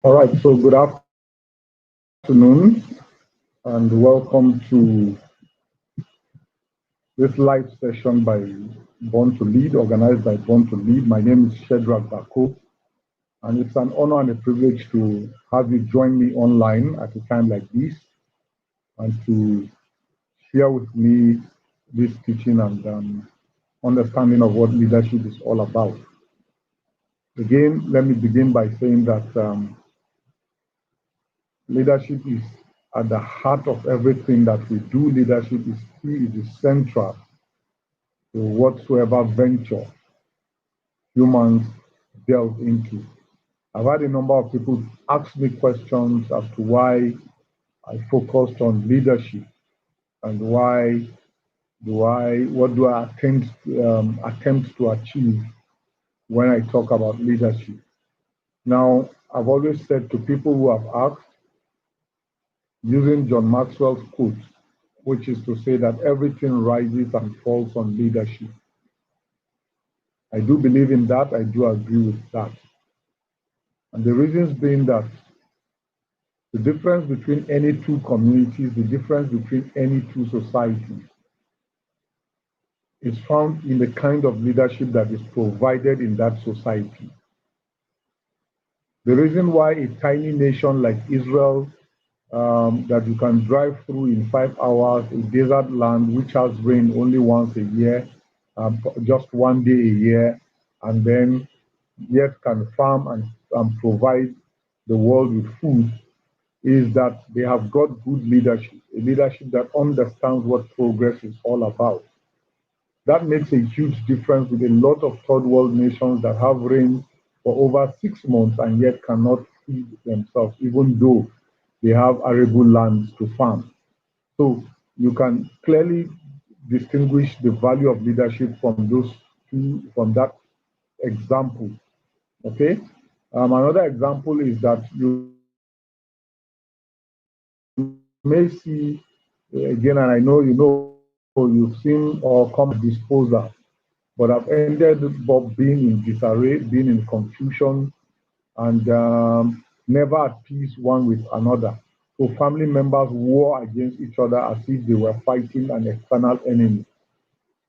All right, so good afternoon and welcome to this live session by Born to Lead, organized by Born to Lead. My name is Shedrack Bako, and it's an honor and a privilege to have you join me online at a time like this and to share with me this teaching and understanding of what leadership is all about. Again, let me begin by saying that leadership is at the heart of everything that we do. Leadership is key, it is central to whatsoever venture humans delve into. I've had a number of people ask me questions as to why I focused on leadership and what do I attempt to achieve when I talk about leadership. Now, I've always said to people who have asked, using John Maxwell's quote, which is to say that everything rises and falls on leadership. I do believe in that. I do agree with that. And the reasons being that the difference between any two communities, the difference between any two societies is found in the kind of leadership that is provided in that society. The reason why a tiny nation like Israel that you can drive through in 5 hours, a desert land which has rain only once a year, just one day a year, and then yet can farm and provide the world with food, is that they have got good leadership, a leadership that understands what progress is all about. That makes a huge difference with a lot of third world nations that have rain for over 6 months and yet cannot feed themselves, even though they have arable lands to farm. So you can clearly distinguish the value of leadership from from that example. Okay. Another example is that you may see again, and I know you've seen or come at disposal, but I've ended up being in disarray, being in confusion, and never at peace one with another. So family members war against each other as if they were fighting an external enemy.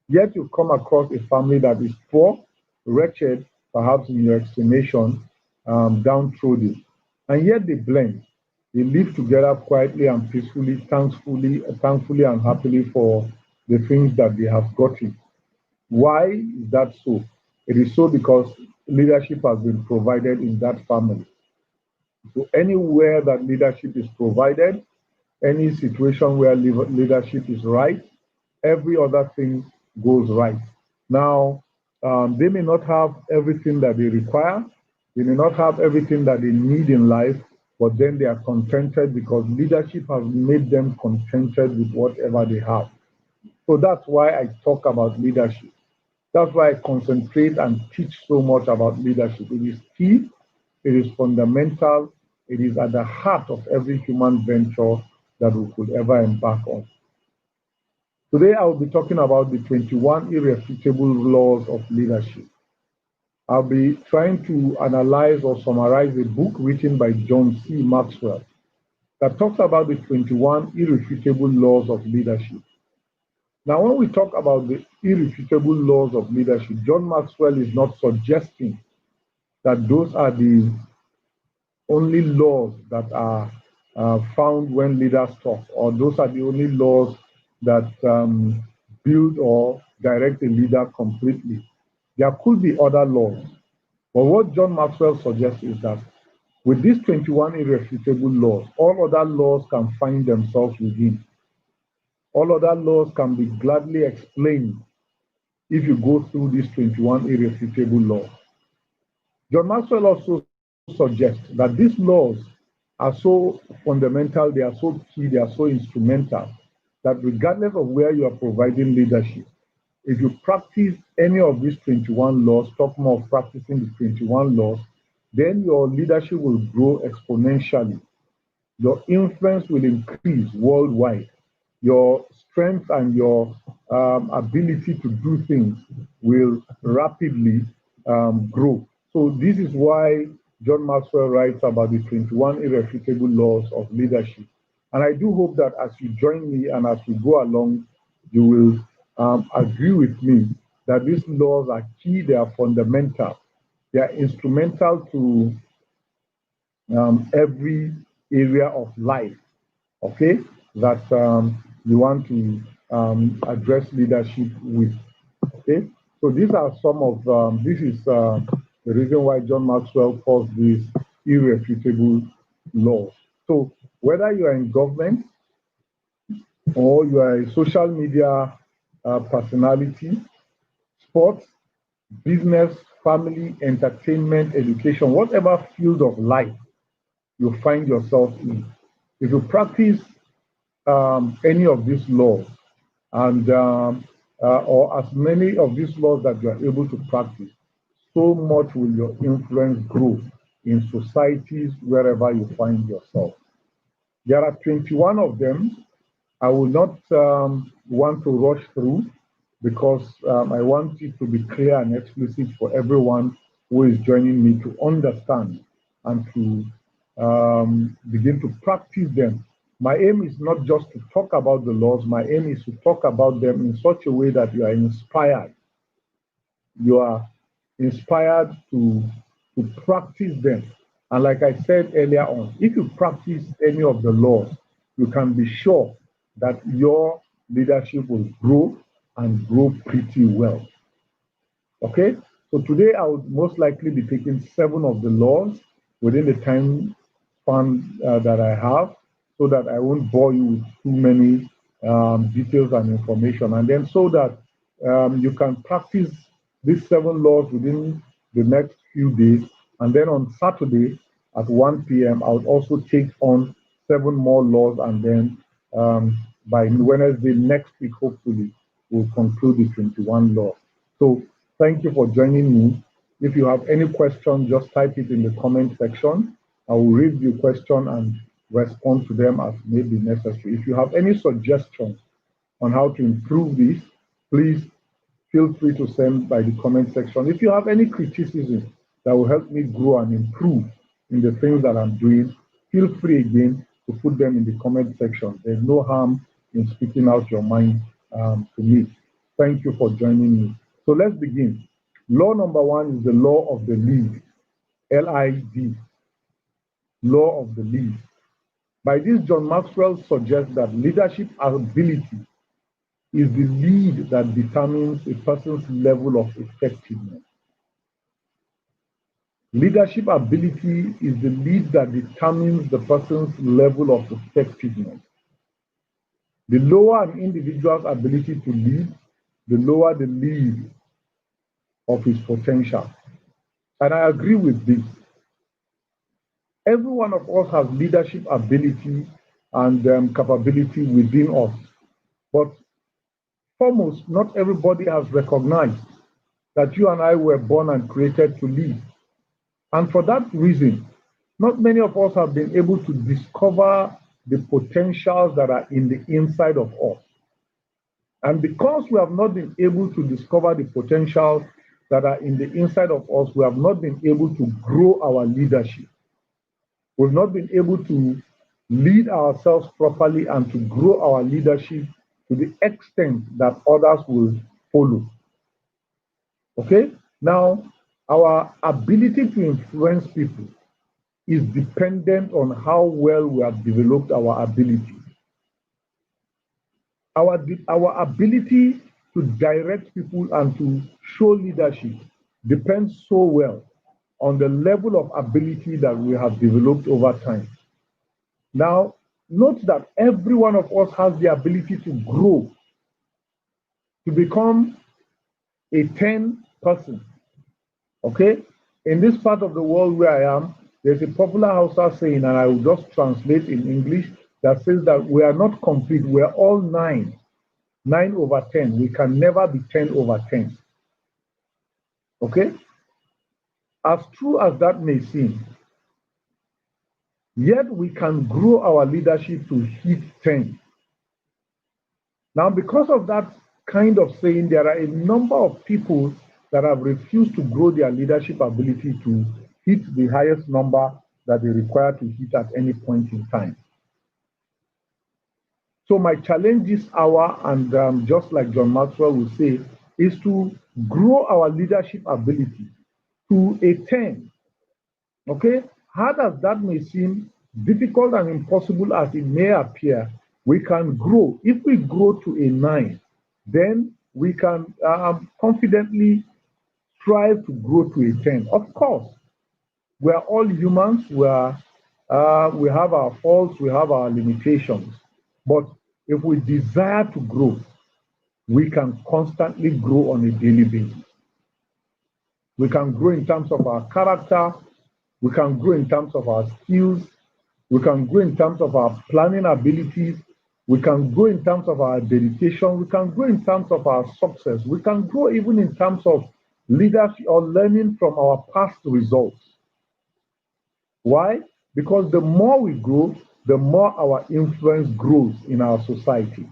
Yet you come across a family that is poor, wretched, perhaps in your estimation, downtrodden, and yet they blend. They live together quietly and peacefully, thankfully and happily for the things that they have gotten. Why is that so? It is so because leadership has been provided in that family. So anywhere that leadership is provided, any situation where leadership is right, every other thing goes right. Now, they may not have everything that they require, they may not have everything that they need in life, but then they are contented because leadership has made them contented with whatever they have. So that's why I talk about leadership. That's why I concentrate and teach so much about leadership. It is key, it is fundamental, it is at the heart of every human venture that we could ever embark on. Today, I will be talking about the 21 irrefutable laws of leadership. I'll be trying to analyze or summarize a book written by John C. Maxwell that talks about the 21 irrefutable laws of leadership. Now, when we talk about the irrefutable laws of leadership, John Maxwell is not suggesting that those are the only laws that are found when leaders talk, or those are the only laws that build or direct a leader completely. There could be other laws. But what John Maxwell suggests is that with these 21 irrefutable laws, all other laws can find themselves within. All other laws can be gladly explained if you go through these 21 irrefutable laws. John Maxwell also suggests that these laws are so fundamental, they are so key, they are so instrumental, that regardless of where you are providing leadership, if you practice any of these 21 laws, talk more of practicing the 21 laws, then your leadership will grow exponentially. Your influence will increase worldwide. Your strength and your ability to do things will rapidly grow. So this is why John Maxwell writes about the 21 irrefutable laws of leadership. And I do hope that as you join me and as we go along, you will agree with me that these laws are key, they are fundamental, they are instrumental to every area of life, okay, that you want to address leadership with, okay. So these are some of, this is the reason why John Maxwell calls these irrefutable laws. So whether you are in government or you are a social media personality, sports, business, family, entertainment, education, whatever field of life you find yourself in, if you practice any of these laws and or as many of these laws that you are able to practice, so much will your influence grow in societies wherever you find yourself. There are 21 of them. I will not want to rush through because I want it to be clear and explicit for everyone who is joining me to understand and to begin to practice them. My aim is not just to talk about the laws, my aim is to talk about them in such a way that you are inspired. You are inspired to practice them. And like I said earlier on, if you practice any of the laws, you can be sure that your leadership will grow and grow pretty well. Okay, so today I would most likely be taking 7 of the laws within the time span that I have, so that I won't bore you with too many details and information, and then so that you can practice these 7 laws within the next few days, and then on Saturday at 1 p.m. I would also take on 7 more laws, and then by Wednesday next week, hopefully, we'll conclude the 21 laws. So thank you for joining me. If you have any question, just type it in the comment section. I will read your question and respond to them as may be necessary. If you have any suggestions on how to improve this, please feel free to send by the comment section. If you have any criticism that will help me grow and improve in the things that I'm doing, feel free again to put them in the comment section. There's no harm in speaking out your mind to me. Thank you for joining me. So let's begin. Law number 1 is the law of the lead, L-I-D, law of the lead. By this, John Maxwell suggests that leadership ability is the lead that determines a person's level of effectiveness. Leadership ability is the lead that determines the person's level of effectiveness. The lower an individual's ability to lead, the lower the lead of his potential. And I agree with this. Every one of us has leadership ability and capability within us. But foremost, not everybody has recognized that you and I were born and created to lead. And for that reason, not many of us have been able to discover the potentials that are in the inside of us. And because we have not been able to discover the potentials that are in the inside of us, we have not been able to grow our leadership. We've not been able to lead ourselves properly and to grow our leadership to the extent that others will follow. Okay? Now, our ability to influence people is dependent on how well we have developed our ability. Our ability to direct people and to show leadership depends so well on the level of ability that we have developed over time. Now, note that every one of us has the ability to grow, to become a 10 person. Okay? In this part of the world where I am, there's a popular Hausa saying, and I will just translate in English, that says that we are not complete, we are all 9. 9 over 10. We can never be 10 over 10. Okay? As true as that may seem, yet we can grow our leadership to hit 10. Now, because of that kind of saying, there are a number of people that have refused to grow their leadership ability to hit the highest number that they require to hit at any point in time. So my challenge this hour, and just like John Maxwell will say, is to grow our leadership ability to a 10. Okay? Hard as that may seem, difficult and impossible as it may appear, we can grow. If we grow to a 9, then we can confidently strive to grow to a 10. Of course, we are all humans. We have our faults, we have our limitations. But if we desire to grow, we can constantly grow on a daily basis. We can grow in terms of our character. We can grow in terms of our skills. We can grow in terms of our planning abilities. We can grow in terms of our dedication. We can grow in terms of our success. We can grow even in terms of leadership or learning from our past results. Why? Because the more we grow, the more our influence grows in our society.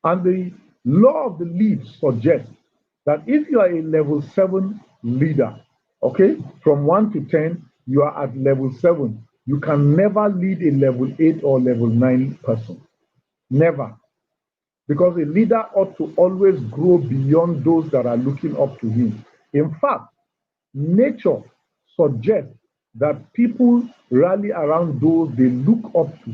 And the law of the lead suggests that if you are a level 7 leader, okay, from 1 to 10, you are at level 7. You can never lead a level 8 or level 9 person. Never. Because a leader ought to always grow beyond those that are looking up to him. In fact, nature suggests that people rally around those they look up to,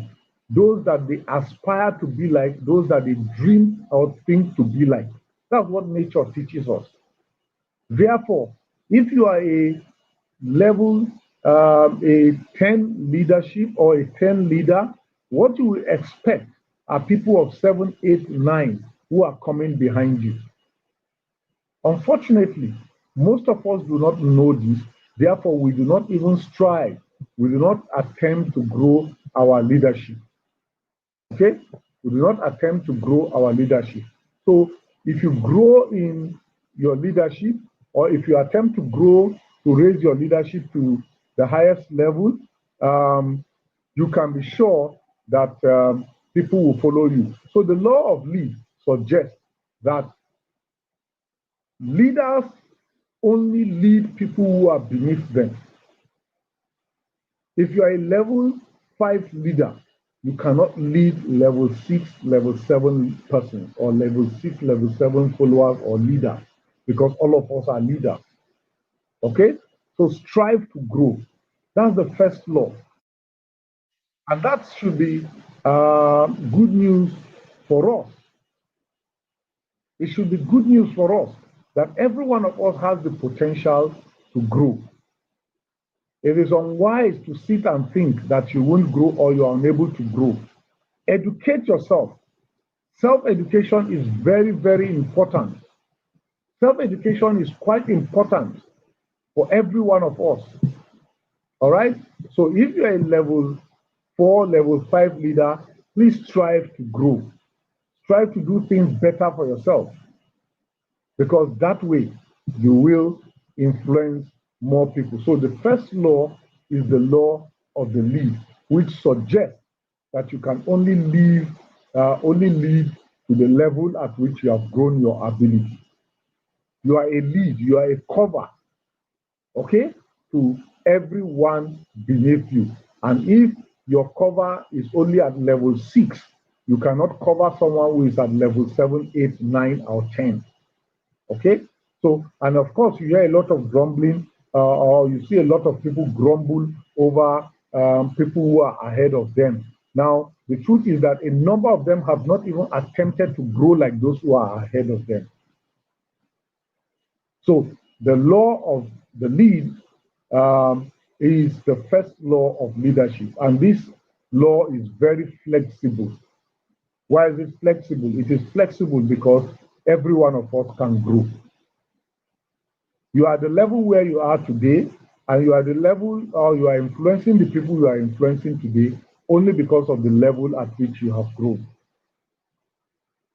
those that they aspire to be like, those that they dream or think to be like. That's what nature teaches us. Therefore, if you are a level, a 10 leadership or a 10 leader, what you will expect are people of 7, 8, 9 who are coming behind you. Unfortunately, most of us do not know this. Therefore, we do not even strive. We do not attempt to grow our leadership. Okay? We do not attempt to grow our leadership. So, if you grow in your leadership, or if you attempt to grow to raise your leadership to the highest level, you can be sure that people will follow you. So, the law of lead suggests that leaders only lead people who are beneath them. If you are a level 5 leader, you cannot lead level 6, level 7 persons, or level 6, level 7 followers or leaders, because all of us are leaders. Okay? So strive to grow. That's the first law. And that should be good news for us. It should be good news for us that every one of us has the potential to grow. It is unwise to sit and think that you won't grow or you are unable to grow. Educate yourself. Self-education is very, very important. Self-education is quite important for every one of us. All right? So if you're a level 4, level 5 leader, please strive to grow. Strive to do things better for yourself, because that way you will influence more people. So the first law is the law of the lead, which suggests that you can only lead to the level at which you have grown your ability. You are a lead, you are a cover, okay, to everyone beneath you. And if your cover is only at level 6, you cannot cover someone who is at level 7, 8, 9, or 10. Okay? So, and of course, you hear a lot of grumbling, or you see a lot of people grumble over people who are ahead of them. Now, the truth is that a number of them have not even attempted to grow like those who are ahead of them. So, the law of the lead is the first law of leadership. And this law is very flexible. Why is it flexible? It is flexible because every one of us can grow. You are at the level where you are today, and you are the level, or you are influencing the people you are influencing today only because of the level at which you have grown.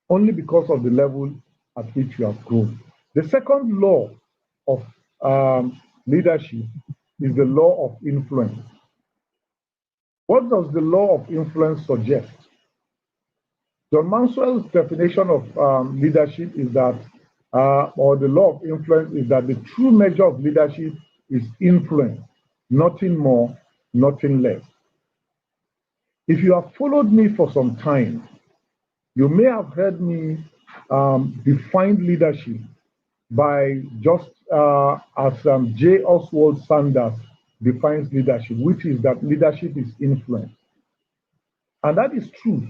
Only because of the level at which you have grown. The second law of leadership is the law of influence. What does the law of influence suggest? John Maxwell's definition of leadership is that, or the law of influence is that the true measure of leadership is influence, nothing more, nothing less. If you have followed me for some time, you may have heard me define leadership by just as J. Oswald Sanders defines leadership, which is that leadership is influence. And that is true.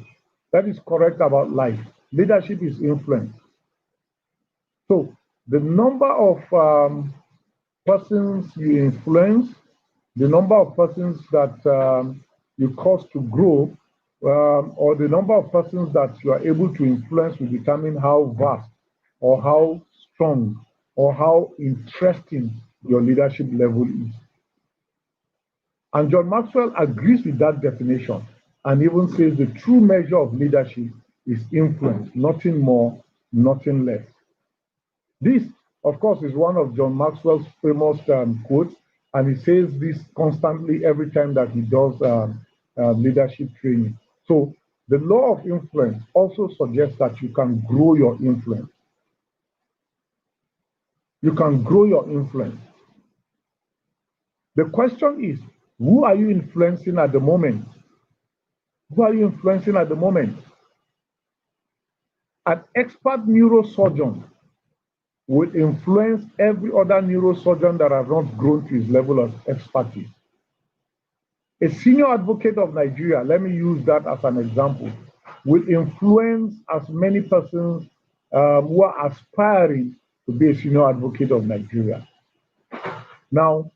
That is correct about life. Leadership is influence. So the number of persons you influence, the number of persons that you cause to grow, or the number of persons that you are able to influence will determine how vast or how strong or how interesting your leadership level is. And John Maxwell agrees with that definition and even says the true measure of leadership is influence, nothing more, nothing less. This, of course, is one of John Maxwell's famous quotes, and he says this constantly every time that he does leadership training. So the law of influence also suggests that you can grow your influence. You can grow your influence. The question is, who are you influencing at the moment? Who are you influencing at the moment? An expert neurosurgeon will influence every other neurosurgeon that has not grown to his level of expertise. A senior advocate of Nigeria, let me use that as an example, will influence as many persons who are aspiring to be a senior advocate of Nigeria. Now,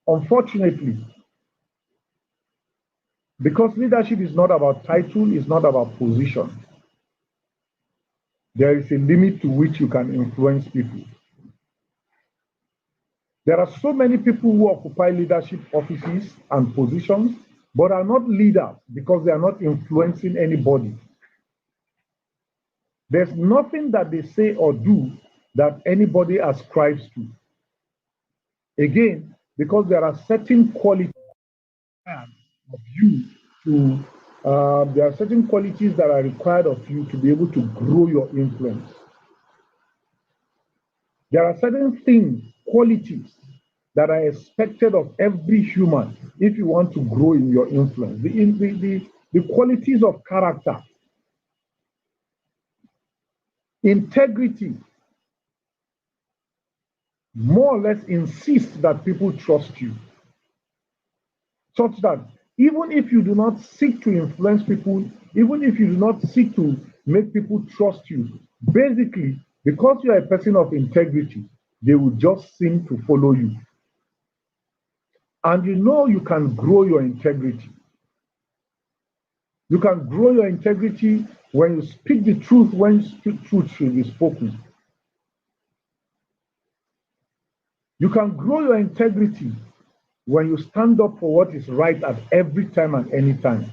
unfortunately, because leadership is not about title, it's not about position, there is a limit to which you can influence people. There are so many people who occupy leadership offices and positions, but are not leaders because they are not influencing anybody. There's nothing that they say or do that anybody ascribes to. Again, because there are certain qualities of you to, there are certain qualities that are required of you to be able to grow your influence. There are certain things, qualities, that are expected of every human if you want to grow in your influence. The qualities of character, integrity, more or less insist that people trust you, such that even if you do not seek to influence people, even if you do not seek to make people trust you, basically, because you are a person of integrity, they will just seem to follow you. And you know you can grow your integrity. You can grow your integrity when you speak the truth, when truth should be spoken. You can grow your integrity when you stand up for what is right at every time and any time.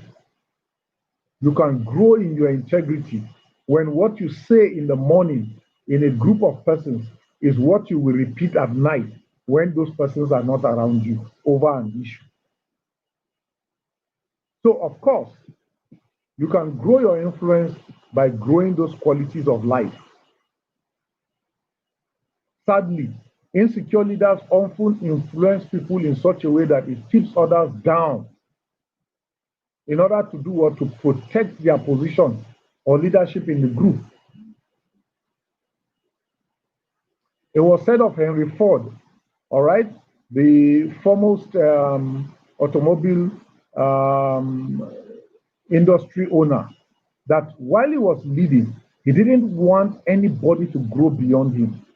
You can grow in your integrity when what you say in the morning in a group of persons is what you will repeat at night when those persons are not around you over an issue. So, of course, you can grow your influence by growing those qualities of life. Sadly, insecure leaders often influence people in such a way that it keeps others down in order to do what? To protect their position or leadership in the group. It was said of Henry Ford, all right, the foremost automobile industry owner, that while he was leading, he didn't want anybody to grow beyond him.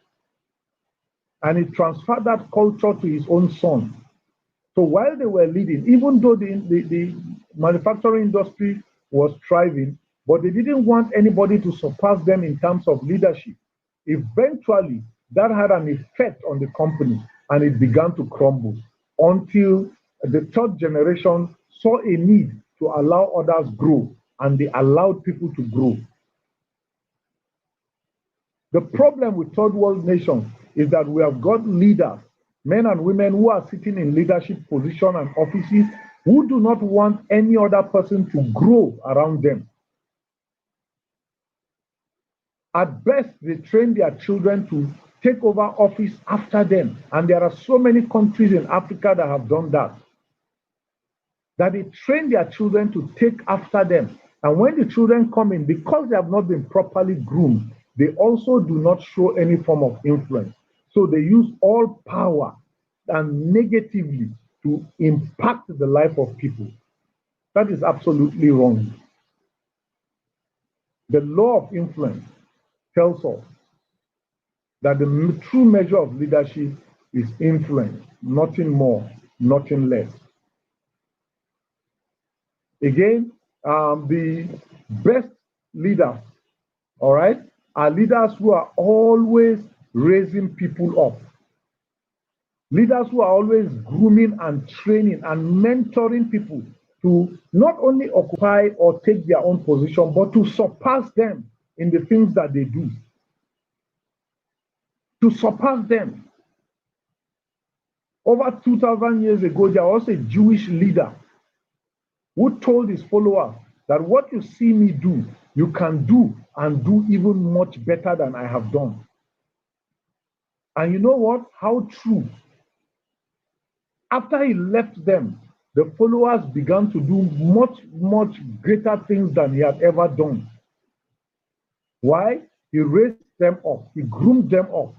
And he transferred that culture to his own son. So while they were leading, even though the manufacturing industry was thriving, but they didn't want anybody to surpass them in terms of leadership. Eventually, that had an effect on the company and it began to crumble until the third generation saw a need to allow others grow, and they allowed people to grow. The problem with third world nations is that we have got leaders, men and women who are sitting in leadership positions and offices who do not want any other person to grow around them. At best, they train their children to take over office after them. And there are so many countries in Africa that have done that. That they train their children to take after them. And when the children come in, because they have not been properly groomed, they also do not show any form of influence. So they use all power and negatively to impact the life of people. That is absolutely wrong. The law of influence tells us that the true measure of leadership is influence, nothing more, nothing less. Again, the best leaders, all right, are leaders who are always raising people up. Leaders who are always grooming and training and mentoring people to not only occupy or take their own position, but to surpass them in the things that they do. To surpass them. Over 2,000 years ago, there was a Jewish leader who told his followers that what you see me do, you can do and do even much better than I have done. And you know what? How true. After he left them, the followers began to do much, much greater things than he had ever done. Why? He raised them up. He groomed them up.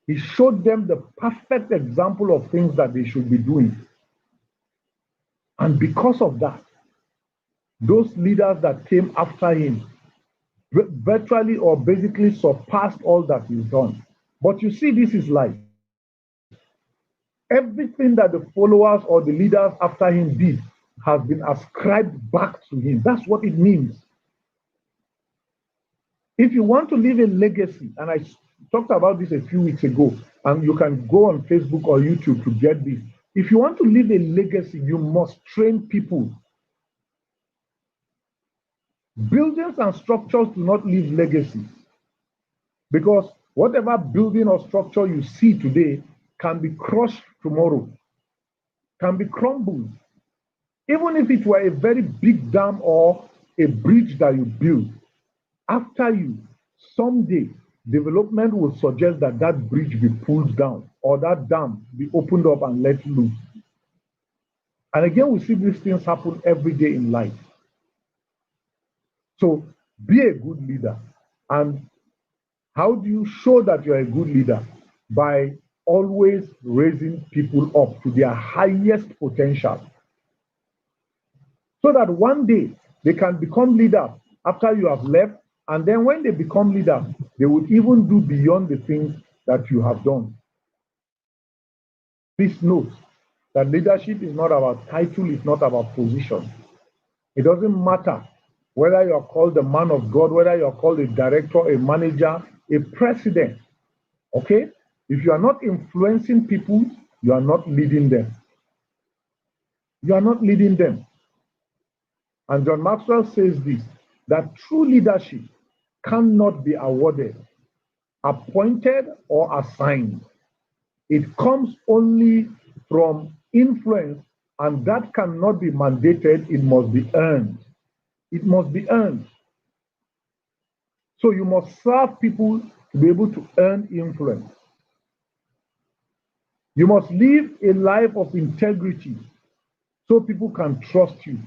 He showed them the perfect example of things that they should be doing. And because of that, those leaders that came after him virtually or basically surpassed all that he's done. But you see, this is life. Everything that the followers or the leaders after him did has been ascribed back to him. That's what it means. If you want to leave a legacy, and I talked about this a few weeks ago, and you can go on Facebook or YouTube to get this. If you want to leave a legacy, you must train people. Buildings and structures do not leave legacies, because whatever building or structure you see today can be crushed tomorrow, can be crumbled. Even if it were a very big dam or a bridge that you build, after you, someday, development will suggest that that bridge be pulled down or that dam be opened up and let loose. And again, we see these things happen every day in life. So be a good leader. And how do you show that you're a good leader? By always raising people up to their highest potential. So that one day they can become leaders after you have left. And then when they become leaders, they would even do beyond the things that you have done. Please note that leadership is not about title, it's not about position. It doesn't matter whether you're called the man of God, whether you're called a director, a manager, a president. Okay? If you are not influencing people, you are not leading them. You are not leading them. And John Maxwell says this, that true leadership cannot be awarded, appointed, or assigned. It comes only from influence, and that cannot be mandated, it must be earned. It must be earned. So you must serve people to be able to earn influence. You must live a life of integrity so people can trust you.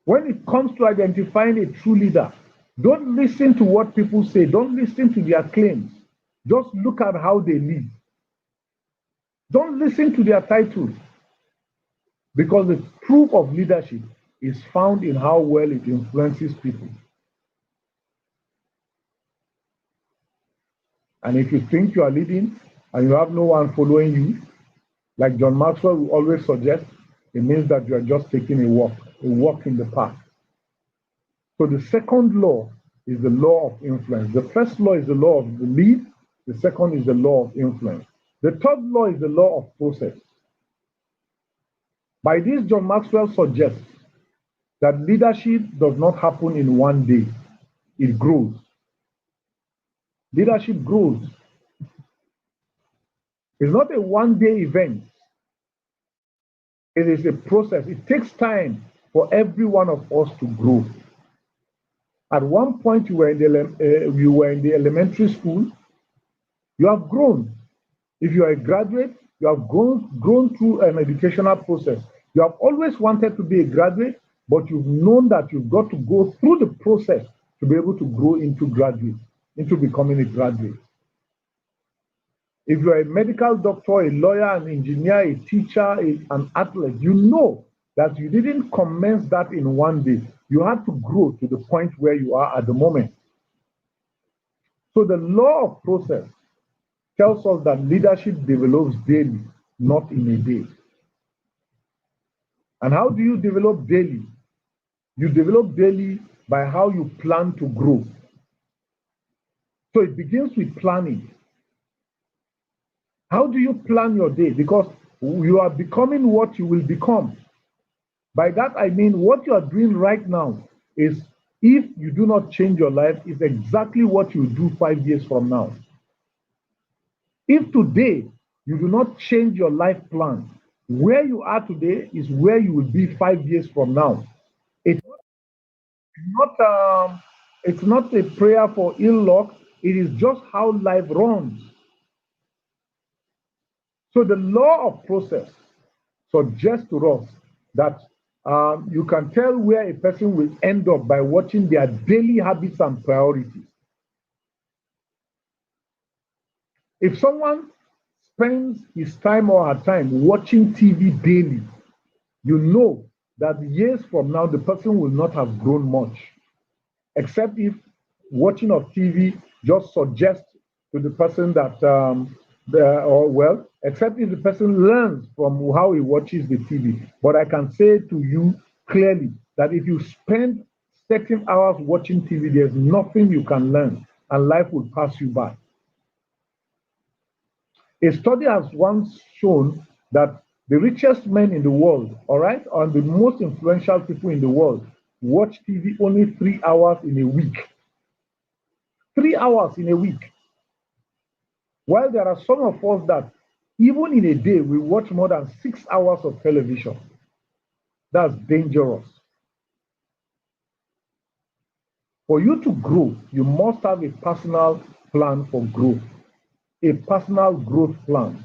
When it comes to identifying a true leader, don't listen to what people say. Don't listen to their claims. Just look at how they live. Don't listen to their titles. Because the proof of leadership is found in how well it influences people. And if you think you are leading and you have no one following you, like John Maxwell will always suggest, it means that you are just taking a walk in the park. So the second law is the law of influence. The first law is the law of the lead. The second is the law of influence. The third law is the law of process. By this, John Maxwell suggests that leadership does not happen in one day. It grows. Leadership grows. It's not a one-day event. It is a process. It takes time for every one of us to grow. At one point, you were in the elementary school. You have grown. If you are a graduate, you have grown through an educational process. You have always wanted to be a graduate, but you've known that you've got to go through the process to be able to grow into graduate, into becoming a graduate. If you're a medical doctor, a lawyer, an engineer, a teacher, an athlete, you know that you didn't commence that in one day. You had to grow to the point where you are at the moment. So the law of process tells us that leadership develops daily, not in a day. And how do you develop daily? You develop daily by how you plan to grow. So it begins with planning. How do you plan your day? Because you are becoming what you will become. By that I mean what you are doing right now is, if you do not change your life, is exactly what you do 5 years from now. If today you do not change your life plan, where you are today is where you will be 5 years from now. It's it's not a prayer for ill luck. It is just how life runs. So the law of process suggests to us that you can tell where a person will end up by watching their daily habits and priorities. If someone spends his time or her time watching TV daily, you know that years from now the person will not have grown much, except if watching of TV just suggests to the person that, except if the person learns from how he watches the TV. But I can say to you clearly that if you spend certain hours watching TV, there's nothing you can learn, and life will pass you by. A study has once shown that the richest men in the world, all right, and the most influential people in the world watch TV only 3 hours in a week. 3 hours in a week. While there are some of us that, even in a day, we watch more than 6 hours of television. That's dangerous. For you to grow, you must have a personal plan for growth, a personal growth plan.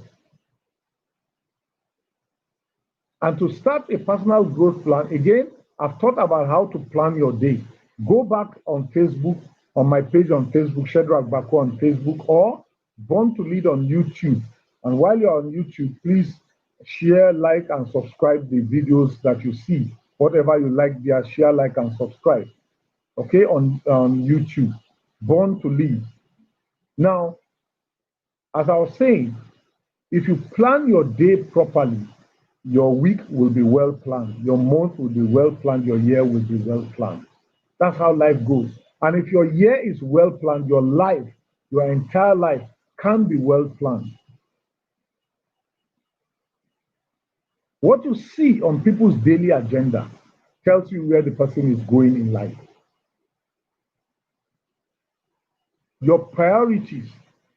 And to start a personal growth plan, again, I've thought about how to plan your day. Go back on Facebook, on my page on Facebook, Shedrack Bako on Facebook, or Born to Lead on YouTube. And while you're on YouTube, please share, like, and subscribe the videos that you see. Whatever you like there, share, like, and subscribe. Okay, on YouTube, Born to Lead. Now, as I was saying, if you plan your day properly, your week will be well planned, your month will be well planned, your year will be well planned. That's how life goes. And if your year is well planned, your life, your entire life can be well planned. What you see on people's daily agenda tells you where the person is going in life. Your priorities,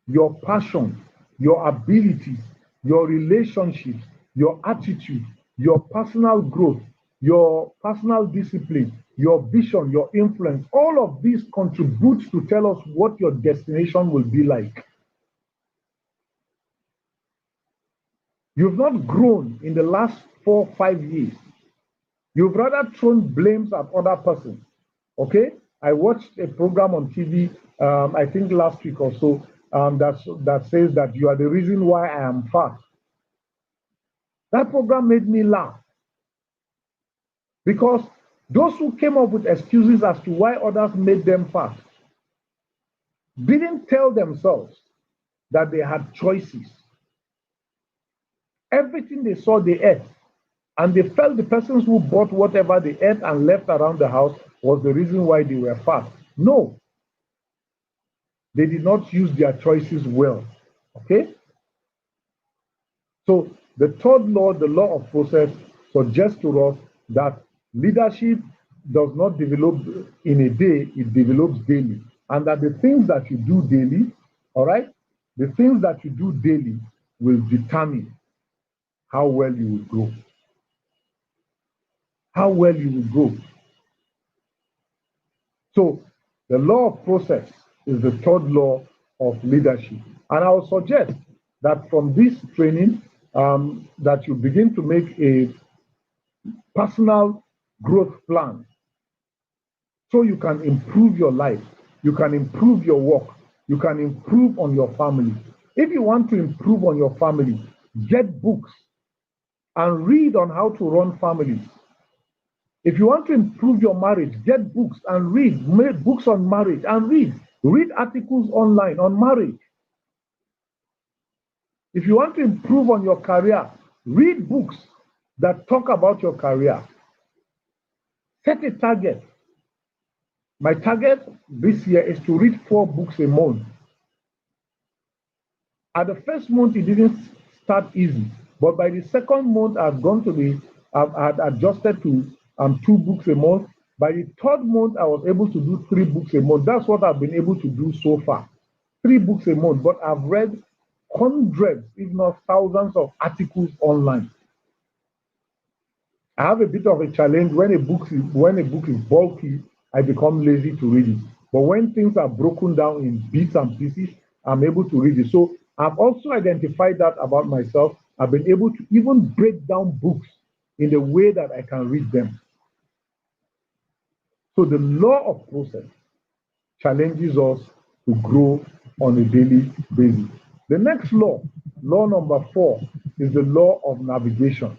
your passion, your abilities, your relationships, your attitude, your personal growth, your personal discipline, your vision, your influence, all of these contribute to tell us what your destination will be like. You've not grown in the last 4 or 5 years. You've rather thrown blames at other persons. Okay? I watched a program on TV, I think last week or so, that says that you are the reason why I am fat. That program made me laugh, because those who came up with excuses as to why others made them fat didn't tell themselves that they had choices. Everything they saw, they ate. And they felt the persons who bought whatever they ate and left around the house was the reason why they were fat. No, they did not use their choices well. Okay? So the third law, the law of process, suggests to us that leadership does not develop in a day, it develops daily. And that the things that you do daily, all right, the things that you do daily will determine how well you will grow. How well you will grow. So The law of process is the third law of leadership. And I would suggest that from this training, that you begin to make a personal growth plan so you can improve your life, you can improve your work, you can improve on your family. If you want to improve on your family, get books and read on how to run families. If you want to improve your marriage, get books and read. Make books on marriage and read. Read articles online on marriage. If you want to improve on your career, read books that talk about your career. Set a target. My target this year is to read 4 books a month. At the first month, it didn't start easy, but by the second month, I've adjusted to 2 books a month. By the third month, I was able to do 3 books a month. That's what I've been able to do so far. 3 books a month, but I've read hundreds, if not thousands, of articles online. I have a bit of a challenge when a book is bulky, I become lazy to read it. But when things are broken down in bits and pieces, I'm able to read it. So I've also identified that about myself. I've been able to even break down books in the way that I can read them. So the law of process challenges us to grow on a daily basis. The next law, law number 4, is the law of navigation.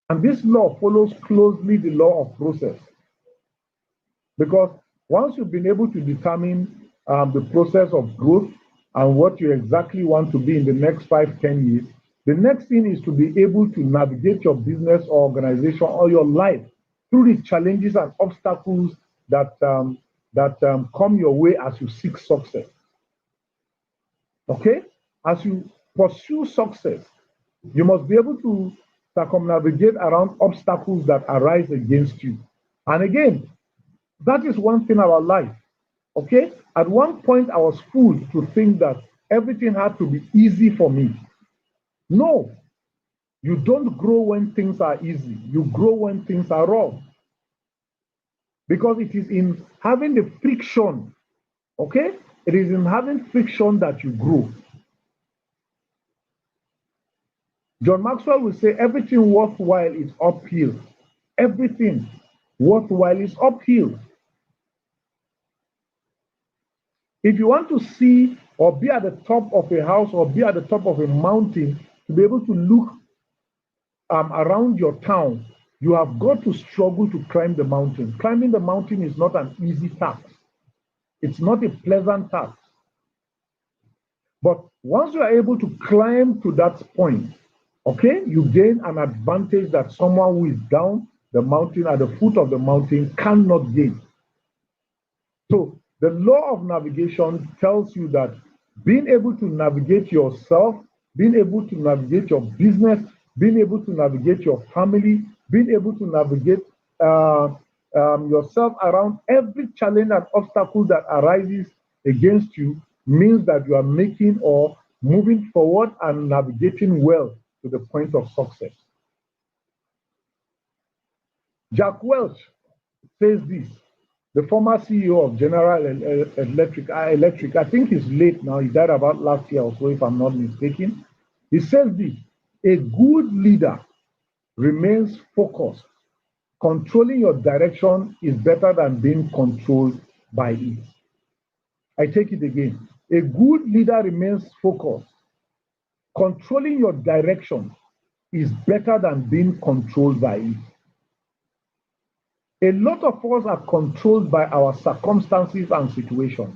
And this law follows closely the law of process. Because once you've been able to determine the process of growth and what you exactly want to be in the next 5-10 years, the next thing is to be able to navigate your business or organization or your life through the challenges and obstacles that come your way as you seek success. Okay? As you pursue success, you must be able to circumnavigate around obstacles that arise against you. And again, that is one thing about life. Okay? At one point, I was fooled to think that everything had to be easy for me. No, you don't grow when things are easy. You grow when things are rough. Because it is in having the friction, okay? It is in having friction that you grow. John Maxwell will say everything worthwhile is uphill. Everything worthwhile is uphill. If you want to see or be at the top of a house or be at the top of a mountain to be able to look around your town, you have got to struggle to climb the mountain. Climbing the mountain is not an easy task. It's not a pleasant task. But once you are able to climb to that point, okay, you gain an advantage that someone who is down the mountain at the foot of the mountain cannot gain. So the law of navigation tells you that being able to navigate yourself, being able to navigate your business, being able to navigate your family, being able to navigate yourself around every challenge and obstacle that arises against you means that you are making or moving forward and navigating well to the point of success. Jack Welch says this, the former CEO of General Electric, I think he's late now, he died about last year or so, if I'm not mistaken. He says this, a good leader remains focused. Controlling your direction is better than being controlled by it. I take it again. A good leader remains focused. Controlling your direction is better than being controlled by it. A lot of us are controlled by our circumstances and situations.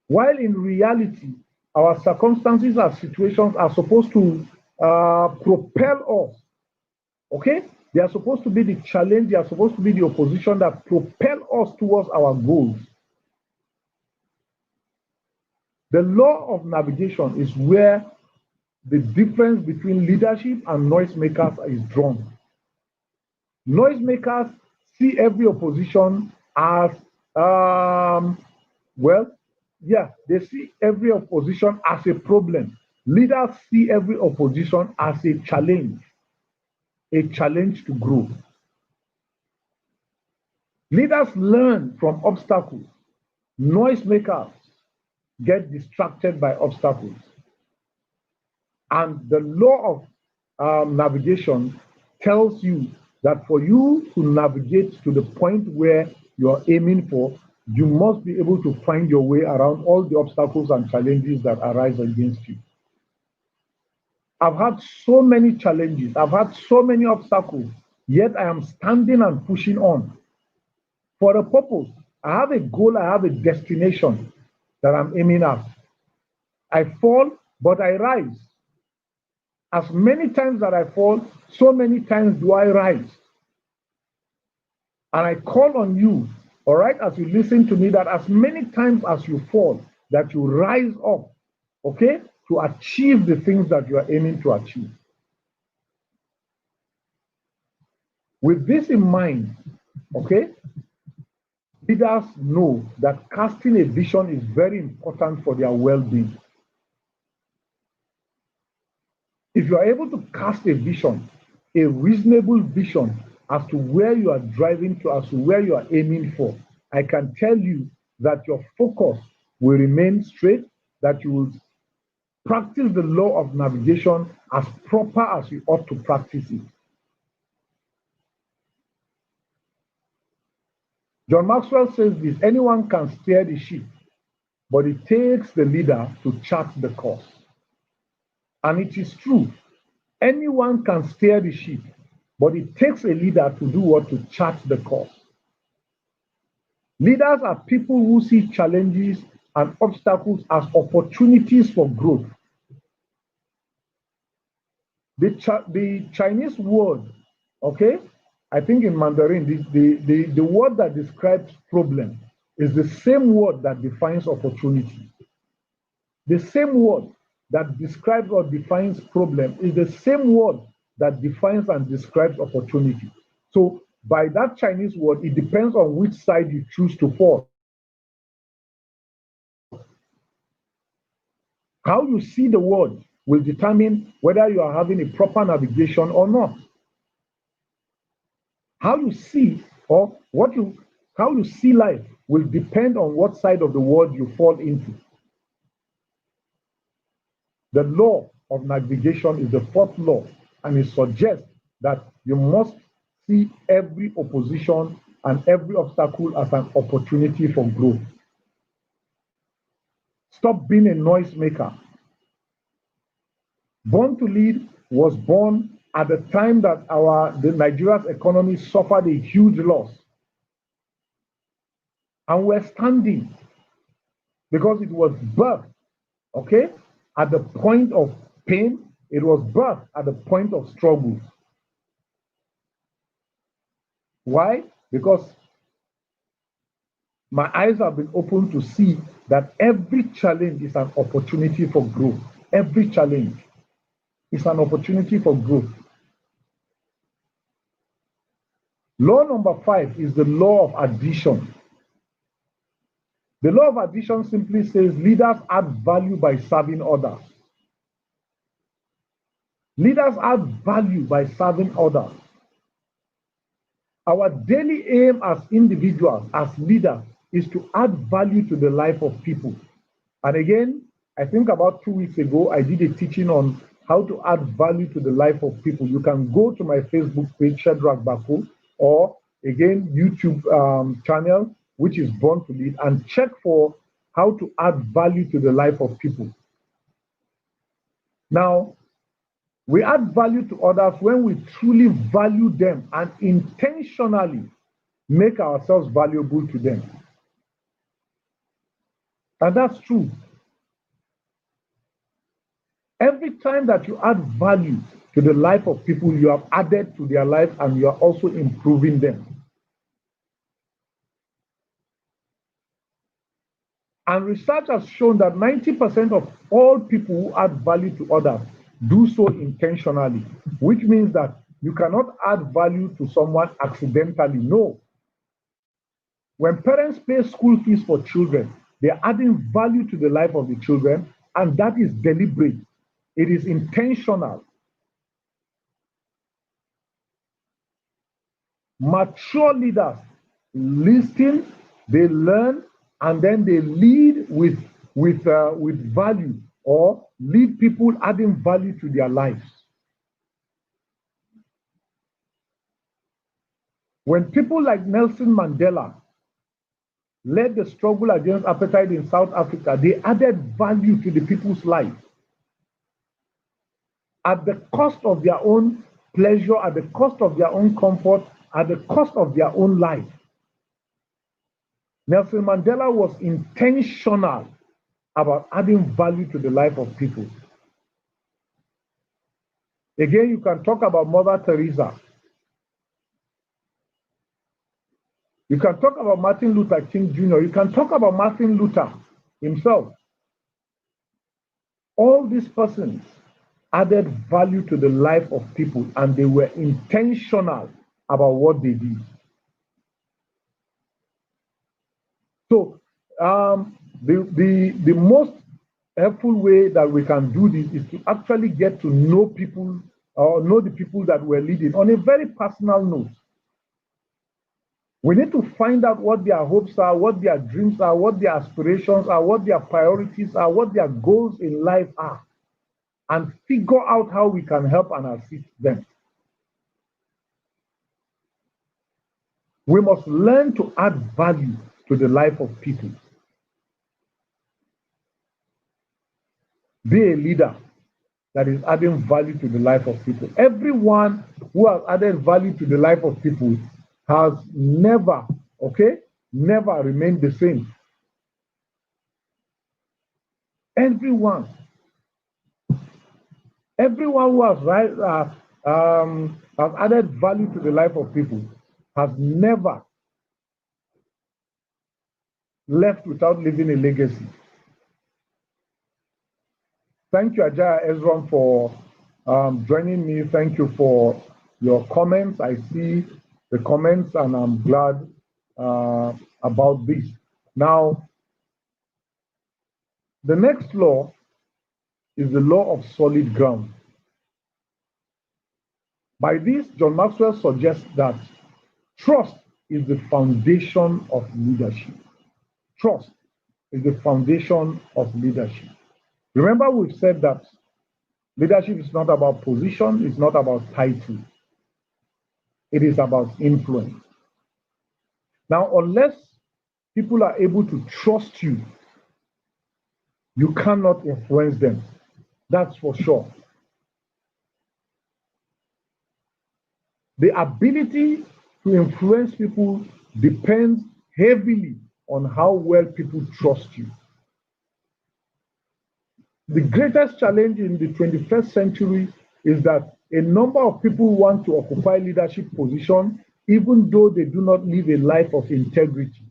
While in reality, our circumstances and situations are supposed to propel us. Okay? They are supposed to be the challenge, they are supposed to be the opposition that propel us towards our goals. The law of navigation is where the difference between leadership and noisemakers is drawn. Noisemakers see every opposition as, they see every opposition as a problem. Leaders see every opposition as a challenge to grow. Leaders learn from obstacles. Noisemakers get distracted by obstacles. And the law of navigation tells you that for you to navigate to the point where you're aiming for, you must be able to find your way around all the obstacles and challenges that arise against you. I've had so many challenges, I've had so many obstacles, yet I am standing and pushing on for a purpose. I have a goal, I have a destination that I'm aiming at. I fall, but I rise. As many times that I fall, so many times do I rise. And I call on you, all right, as you listen to me, that as many times as you fall, that you rise up, okay, to achieve the things that you are aiming to achieve. With this in mind, okay, leaders know that casting a vision is very important for their well-being. If you are able to cast a vision, a reasonable vision as to where you are driving to, as to where you are aiming for, I can tell you that your focus will remain straight, that you will practice the law of navigation as proper as you ought to practice it. John Maxwell says this: anyone can steer the ship, but it takes the leader to chart the course. And it is true. Anyone can steer the ship, but it takes a leader to do what? To chart the course. Leaders are people who see challenges and obstacles as opportunities for growth. The Chinese word, okay, I think in Mandarin, the word that describes problem is the same word that defines opportunity. The same word that describes or defines problem is the same word that defines and describes opportunity. So by that Chinese word, it depends on which side you choose to fall. How you see the word will determine whether you are having a proper navigation or not. How you see or how you see life will depend on what side of the word you fall into. The law of navigation is the fourth law, and it suggests that you must see every opposition and every obstacle as an opportunity for growth. Stop being a noisemaker. Born to Lead was born at the time that the Nigeria's economy suffered a huge loss. And we're standing because it was birthed, okay, at the point of pain. It was birthed at the point of struggle. Why? Because my eyes have been opened to see that every challenge is an opportunity for growth. Every challenge is an opportunity for growth. Law number 5 is the law of addition. The law of addition simply says leaders add value by serving others. Leaders add value by serving others. Our daily aim as individuals, as leaders, is to add value to the life of people. And again, I think about 2 weeks ago, I did a teaching on how to add value to the life of people. You can go to my Facebook page, Shadrach Baku, or again, YouTube channel, which is Born to Lead, and check for how to add value to the life of people. Now, we add value to others when we truly value them and intentionally make ourselves valuable to them. And that's true. Every time that you add value to the life of people, you have added to their life and you are also improving them. And research has shown that 90% of all people who add value to others do so intentionally, which means that you cannot add value to someone accidentally. No. When parents pay school fees for children, they're adding value to the life of the children, and that is deliberate. It is intentional. Mature leaders listen, they learn, and then they lead with value, or lead people adding value to their lives. When people like Nelson Mandela led the struggle against apartheid in South Africa, they added value to the people's life at the cost of their own pleasure, at the cost of their own comfort, at the cost of their own life. Nelson Mandela was intentional about adding value to the life of people. Again, you can talk about Mother Teresa. You can talk about Martin Luther King Jr. You can talk about Martin Luther himself. All these persons added value to the life of people, and they were intentional about what they did. So the most helpful way that we can do this is to actually get to know people, or know the people that we're leading on a very personal note. We need to find out what their hopes are, what their dreams are, what their aspirations are, what their priorities are, what their goals in life are, and figure out how we can help and assist them. We must learn to add value to the life of people. Be a leader that is adding value to the life of people. Everyone who has added value to the life of people has never remained the same. Everyone who has added value to the life of people has never left without leaving a legacy. Thank you, Ajaya Ezron, for joining me. Thank you for your comments. I see the comments, and I'm glad about this. Now, the next law is the law of solid ground. By this, John Maxwell suggests that trust is the foundation of leadership. Trust is the foundation of leadership. Remember, we've said that leadership is not about position, it's not about title. It is about influence. Now, unless people are able to trust you, you cannot influence them. That's for sure. The ability to influence people depends heavily on how well people trust you. The greatest challenge in the 21st century is that a number of people want to occupy leadership positions even though they do not live a life of integrity.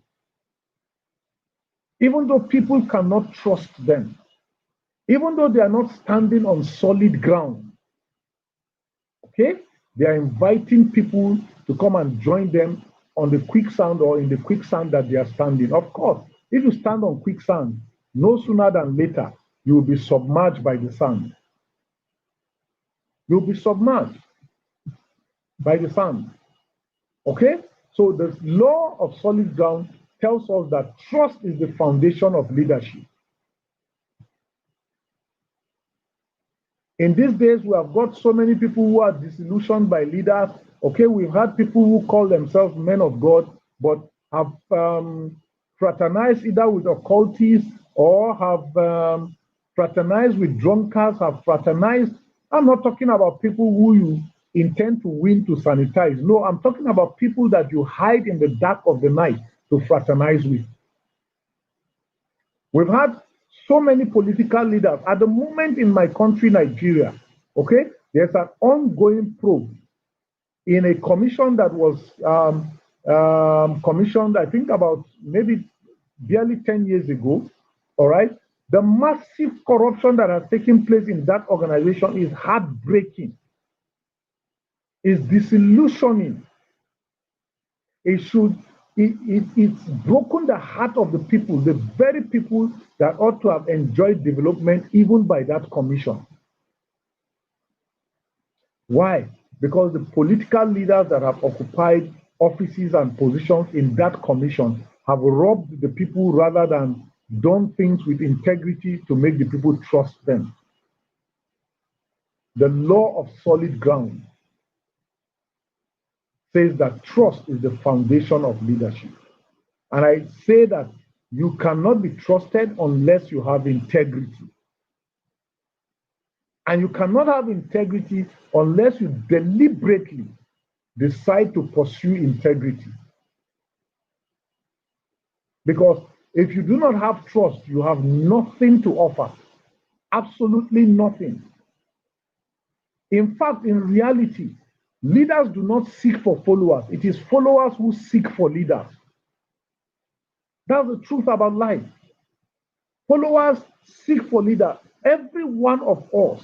Even though people cannot trust them. Even though they are not standing on solid ground. Okay? They are inviting people to come and join them on the quicksand, or in the quicksand that they are standing. Of course, if you stand on quicksand, no sooner than later, you will be submerged by the sand. You'll be submerged by the sand. Okay? So the law of solid ground tells us that trust is the foundation of leadership. In these days, we have got so many people who are disillusioned by leaders. Okay, we've had people who call themselves men of God, but have fraternized either with occultists, or have fraternized with drunkards, have fraternized. I'm not talking about people who you intend to win to sanitize. No, I'm talking about people that you hide in the dark of the night to fraternize with. We've had so many political leaders. At the moment in my country, Nigeria, okay, there's an ongoing probe in a commission that was commissioned, I think, about maybe barely 10 years ago, all right? The massive corruption that has taken place in that organization is heartbreaking. It's disillusioning. It's broken the heart of the people, the very people that ought to have enjoyed development even by that commission. Why? Because the political leaders that have occupied offices and positions in that commission have robbed the people rather than done things with integrity to make the people trust them. The law of solid ground says that trust is the foundation of leadership. And I say that you cannot be trusted unless you have integrity. And you cannot have integrity unless you deliberately decide to pursue integrity. Because if you do not have trust, you have nothing to offer. Absolutely nothing. In fact, in reality, leaders do not seek for followers. It is followers who seek for leaders. That's the truth about life. Followers seek for leaders. Every one of us,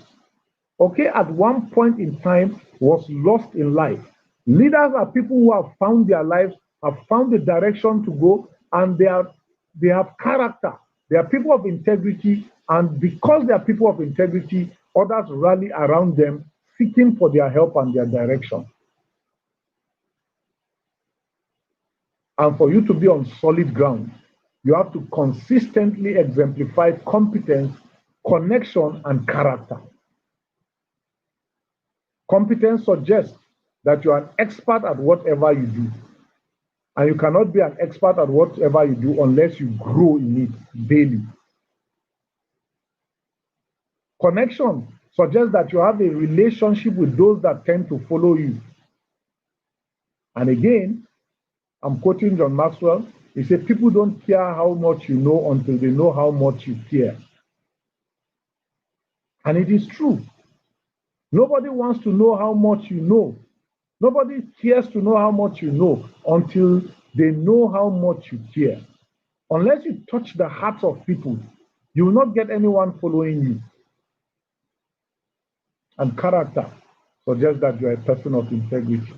okay, at one point in time was lost in life. Leaders are people who have found their lives, have found the direction to go, and they have character. They are people of integrity, and because they are people of integrity, others rally around them, seeking for their help and their direction. And for you to be on solid ground, you have to consistently exemplify competence, connection, and character. Competence suggests that you are an expert at whatever you do. And you cannot be an expert at whatever you do unless you grow in it daily. Connection suggests that you have a relationship with those that tend to follow you. And again, I'm quoting John Maxwell. He said, people don't care how much you know until they know how much you care. And it is true. Nobody wants to know how much you know. Nobody cares to know how much you know until they know how much you care. Unless you touch the hearts of people, you will not get anyone following you. And character suggests that you are a person of integrity.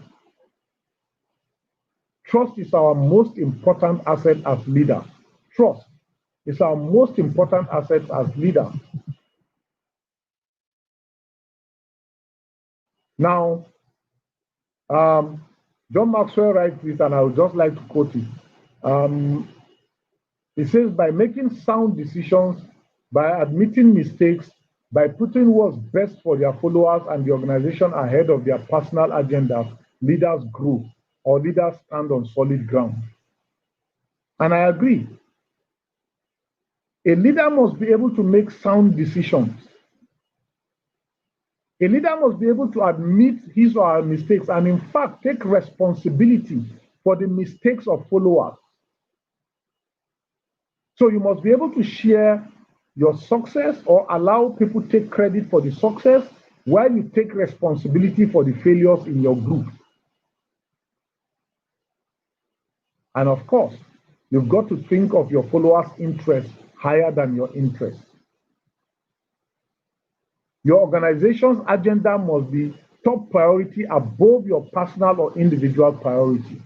Trust is our most important asset as leaders. Trust is our most important asset as leaders. Now, John Maxwell writes this, and I would just like to quote it. He says, by making sound decisions, by admitting mistakes, by putting what's best for their followers and the organization ahead of their personal agendas, leaders grow, or leaders stand on solid ground. And I agree. A leader must be able to make sound decisions. A leader must be able to admit his or her mistakes and, in fact, take responsibility for the mistakes of followers. So you must be able to share your success or allow people to take credit for the success while you take responsibility for the failures in your group. And of course, you've got to think of your followers' interests higher than your interests. Your organization's agenda must be top priority above your personal or individual priority.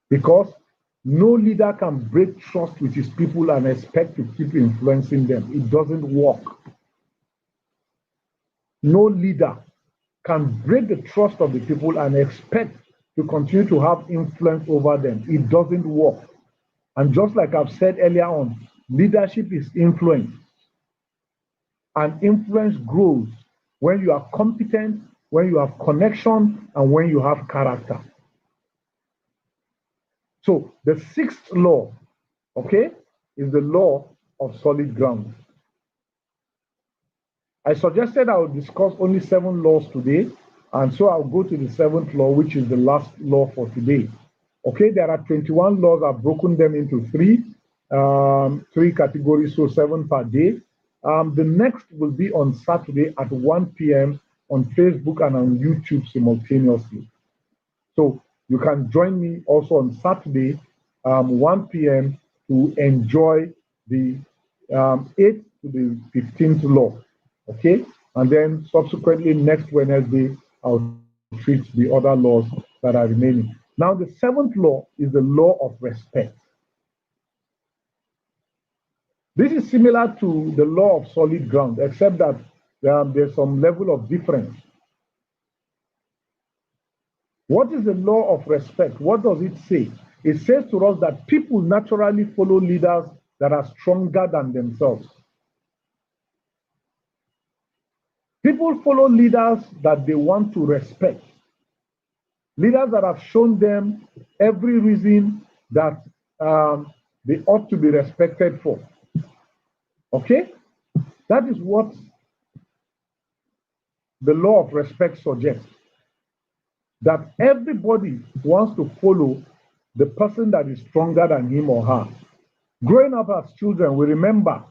Because no leader can break trust with his people and expect to keep influencing them. It doesn't work. No leader can break the trust of the people and expect to continue to have influence over them. It doesn't work. And just like I've said earlier on, leadership is influence. And influence grows when you are competent, when you have connection, and when you have character. So the sixth law, okay, is the law of solid ground. I suggested I would discuss only 7 laws today, and so I'll go to the 7th law, which is the last law for today. Okay, there are 21 laws. I've broken them into three categories, so 7 per day. The next will be on Saturday at 1 p.m. on Facebook and on YouTube simultaneously. So you can join me also on Saturday, 1 p.m. to enjoy the 8th to the 15th law. Okay, and then subsequently next Wednesday, I'll treat the other laws that are remaining. Now, the 7th law is the law of respect. This is similar to the law of solid ground, except that there's some level of difference. What is the law of respect? What does it say? It says to us that people naturally follow leaders that are stronger than themselves. People follow leaders that they want to respect. Leaders that have shown them every reason that they ought to be respected for. Okay? That is what the law of respect suggests. That everybody wants to follow the person that is stronger than him or her. Growing up as children, we remember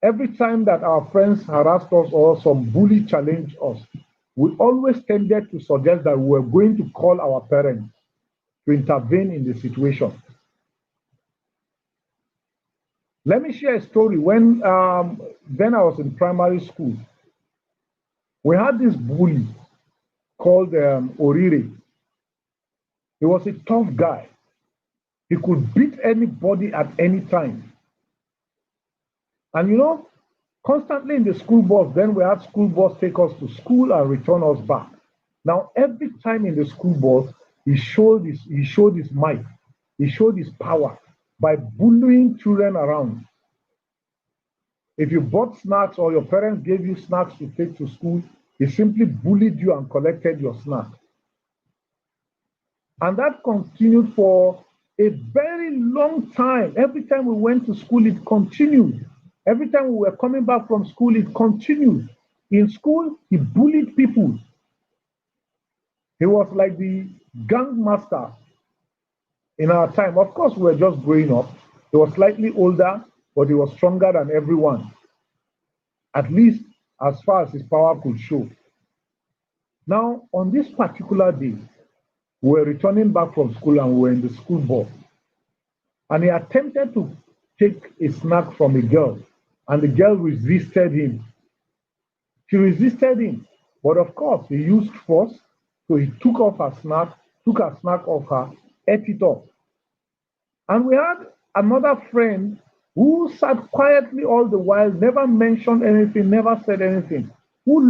every time that our friends harassed us or some bully challenged us, we always tended to suggest that we were going to call our parents to intervene in the situation. Let me share a story. When I was in primary school, we had this bully called Orire. He was a tough guy. He could beat anybody at any time. And you know, constantly in the school bus, then we had school bus take us to school and return us back. Now, every time in the school bus, he showed his might, he showed his power by bullying children around. If you bought snacks or your parents gave you snacks to take to school, he simply bullied you and collected your snack. And that continued for a very long time. Every time we went to school, it continued. Every time we were coming back from school, it continued. In school, he bullied people. He was like the gang master in our time. Of course, we were just growing up. He was slightly older, but he was stronger than everyone, at least as far as his power could show. Now, on this particular day, we were returning back from school and we were in the school bus. And he attempted to take a snack from a girl, and the girl resisted him. She resisted him, but of course, he used force, so he took her snack off her, ate it up. And we had another friend who sat quietly all the while, never mentioned anything, never said anything, who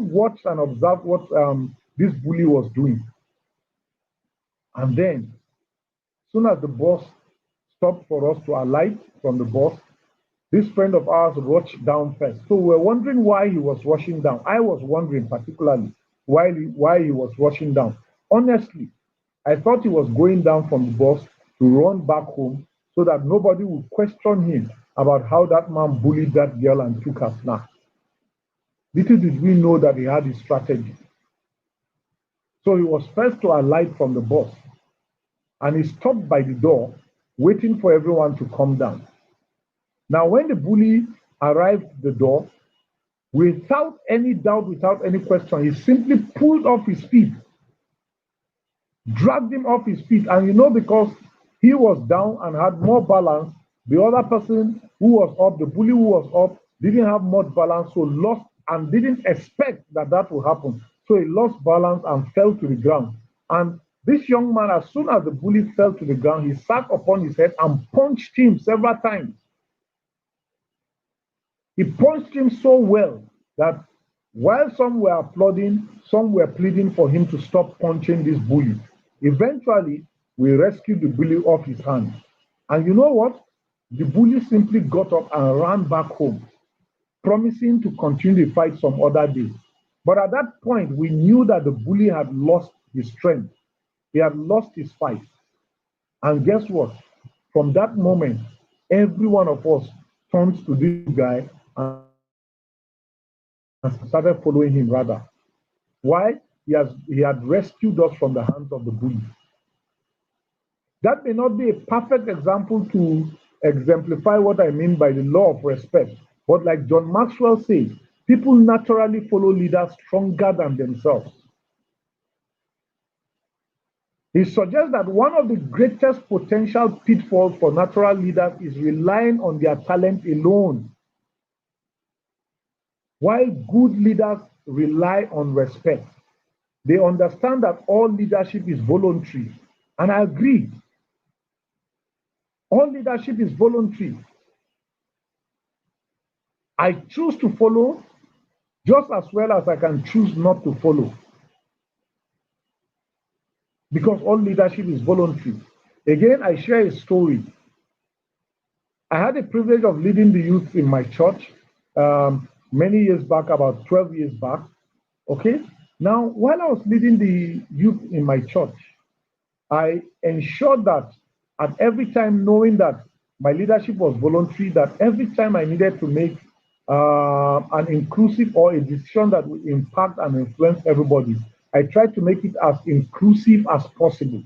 watched and observed what this bully was doing. And then, soon as the bus stopped for us to alight from the bus, this friend of ours rushed down first. So we were wondering why he was rushing down. I was wondering particularly why he was rushing down. Honestly, I thought he was going down from the bus to run back home so that nobody would question him about how that man bullied that girl and took her snack. Little did we know that he had his strategy. So he was first to alight from the bus, and he stopped by the door, waiting for everyone to come down. Now, when the bully arrived at the door, without any doubt, without any question, he simply pulled off his feet, dragged him off his feet. And you know, because he was down and had more balance, the other person who was up, the bully who was up, didn't have much balance, so lost and didn't expect that would happen. So he lost balance and fell to the ground. And this young man, as soon as the bully fell to the ground, he sat upon his head and punched him several times. He punched him so well that while some were applauding, some were pleading for him to stop punching this bully. Eventually, we rescued the bully off his hands. And you know what? The bully simply got up and ran back home, promising to continue the fight some other day. But at that point, we knew that the bully had lost his strength. He had lost his fight. And guess what? From that moment, every one of us turned to this guy and started following him rather. Why? He had rescued us from the hands of the bully. That may not be a perfect example to exemplify what I mean by the law of respect, but like John Maxwell says, people naturally follow leaders stronger than themselves. He suggests that one of the greatest potential pitfalls for natural leaders is relying on their talent alone, while good leaders rely on respect. They understand that all leadership is voluntary, and I agree. All leadership is voluntary. I choose to follow just as well as I can choose not to follow. because all leadership is voluntary. Again, I share a story. I had the privilege of leading the youth in my church many years back, about 12 years back. Okay. Now, while I was leading the youth in my church, I ensured that at every time, knowing that my leadership was voluntary, that every time I needed to make an inclusive or a decision that would impact and influence everybody, I tried to make it as inclusive as possible.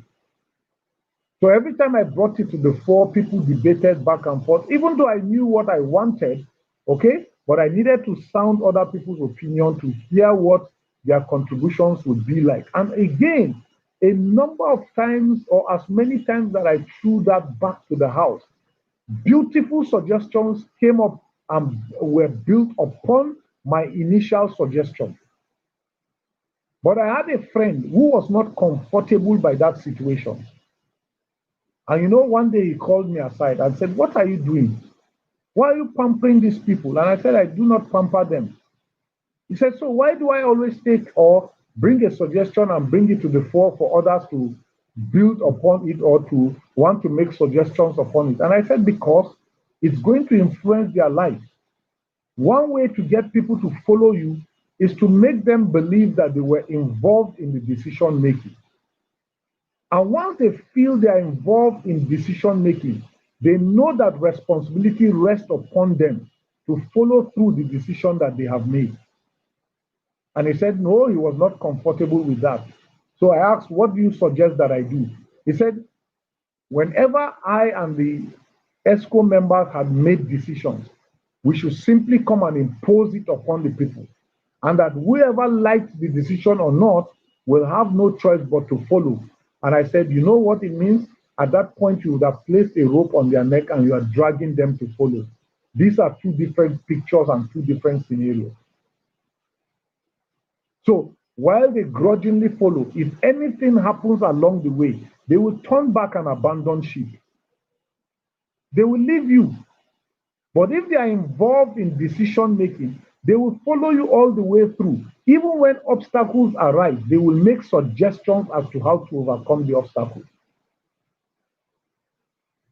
So every time I brought it to the fore, people debated back and forth, even though I knew what I wanted, okay, but I needed to sound other people's opinion to hear what their contributions would be like. And again, a number of times, or as many times that I threw that back to the house, beautiful suggestions came up and were built upon my initial suggestion. But I had a friend who was not comfortable by that situation. And one day he called me aside and said, "What are you doing? Why are you pampering these people?" And I said, "I do not pamper them." He said, "So why do I always take or bring a suggestion and bring it to the fore for others to build upon it or to want to make suggestions upon it?" And I said, "Because it's going to influence their life. One way to get people to follow you is to make them believe that they were involved in the decision making. And once they feel they are involved in decision making, they know that responsibility rests upon them to follow through the decision that they have made." And he said, no, he was not comfortable with that. So I asked, "What do you suggest that I do?" He said, "Whenever I and the ESCO members had made decisions, we should simply come and impose it upon the people. And that whoever liked the decision or not will have no choice but to follow." And I said, "You know what it means? At that point, you would have placed a rope on their neck and you are dragging them to follow. These are two different pictures and two different scenarios. So while they grudgingly follow, if anything happens along the way, they will turn back and abandon ship. They will leave you. But if they are involved in decision making, they will follow you all the way through. Even when obstacles arise, they will make suggestions as to how to overcome the obstacles."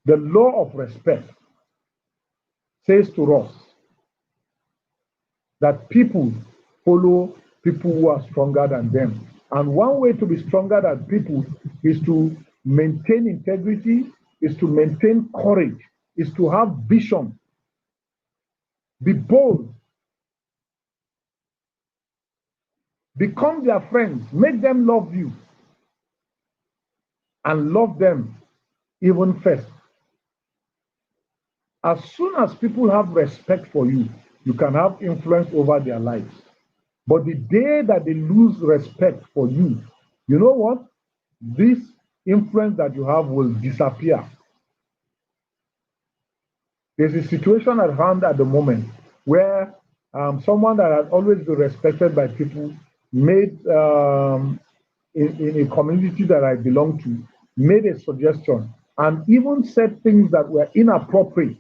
The law of respect says to us that people follow people who are stronger than them. And one way to be stronger than people is to maintain integrity, is to maintain courage, is to have vision. Be bold. Become their friends. Make them love you. And love them even first. As soon as people have respect for you, you can have influence over their lives. But the day that they lose respect for you, you know what? This influence that you have will disappear. There's a situation at hand at the moment where someone that has always been respected by people made, in a community that I belong to, made a suggestion and even said things that were inappropriate,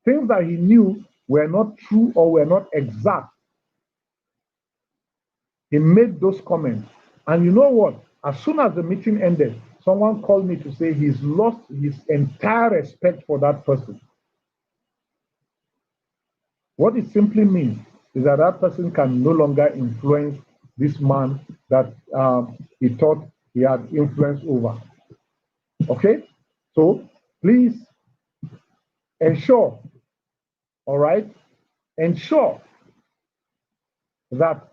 things that he knew were not true or were not exact. He made those comments. And you know what? As soon as the meeting ended, someone called me to say he's lost his entire respect for that person. What it simply means is that that person can no longer influence this man that he thought he had influence over. Okay? So please ensure, all right? Ensure that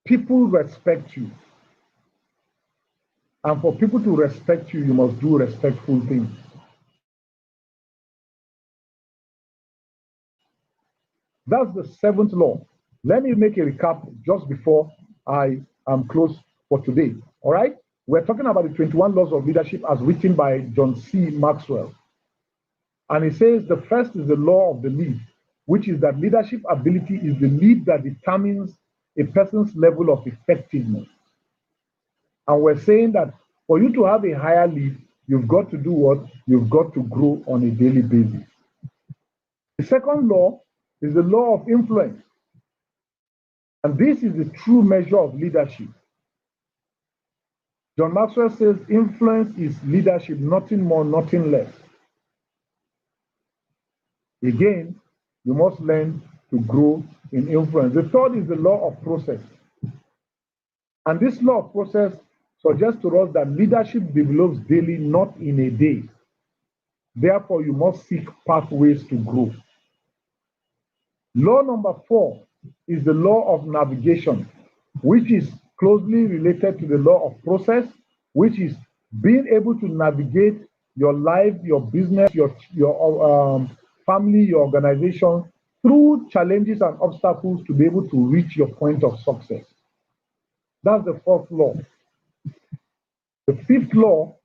people respect you. And for people to respect you, you must do respectful things. That's the seventh law. Let me make a recap just before I close for today. All right? We're talking about the 21 laws of leadership as written by John C. Maxwell. And he says the first is the law of the lead, which is that leadership ability is the lead that determines a person's level of effectiveness. And we're saying that for you to have a higher lead, you've got to do what? You've got to grow on a daily basis. The second law is the law of influence. And this is the true measure of leadership. John Maxwell says influence is leadership, nothing more, nothing less. Again, you must learn to grow in influence. The third is the law of process. And this law of process suggests to us that leadership develops daily, not in a day. Therefore, you must seek pathways to grow. Law number 4 is the law of navigation, which is closely related to the law of process, which is being able to navigate your life, your business, your family, your organization through challenges and obstacles to be able to reach your point of success. That's the fourth law. The fifth law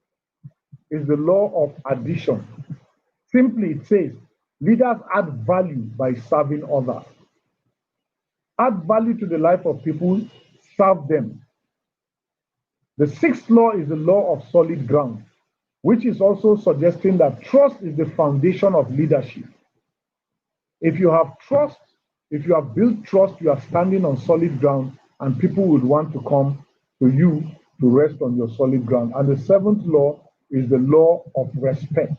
is the law of addition. Simply, it says leaders add value by serving others. Add value to the life of people, serve them. The sixth law is the law of solid ground, which is also suggesting that trust is the foundation of leadership. If you have trust, if you have built trust, you are standing on solid ground, and people would want to come to you to rest on your solid ground. And the seventh law is the law of respect.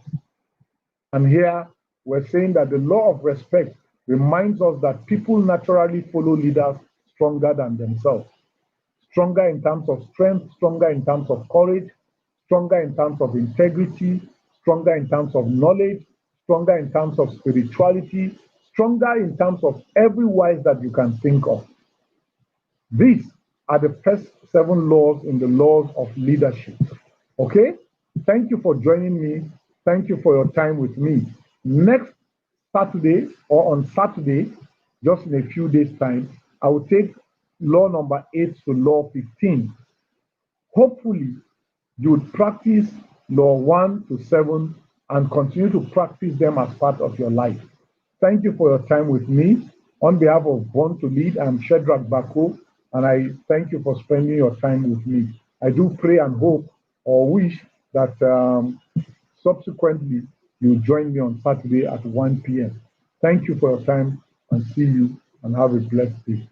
And here we're saying that the law of respect reminds us that people naturally follow leaders stronger than themselves. Stronger in terms of strength, stronger in terms of courage, stronger in terms of integrity, stronger in terms of knowledge, stronger in terms of spirituality, stronger in terms of every wise that you can think of. These are the first 7 laws in the laws of leadership. Okay? Thank you for joining me. Thank you for your time with me. Next Saturday or on Saturday, just in a few days' time, I will take law number 8 to law 15. Hopefully, you would practice law 1 to 7 and continue to practice them as part of your life. Thank you for your time with me. On behalf of Born to Lead, I'm Shedrack Bako, and I thank you for spending your time with me. I do pray and hope or wish that subsequently you join me on Saturday at 1 p.m. Thank you for your time, and see you and have a blessed day.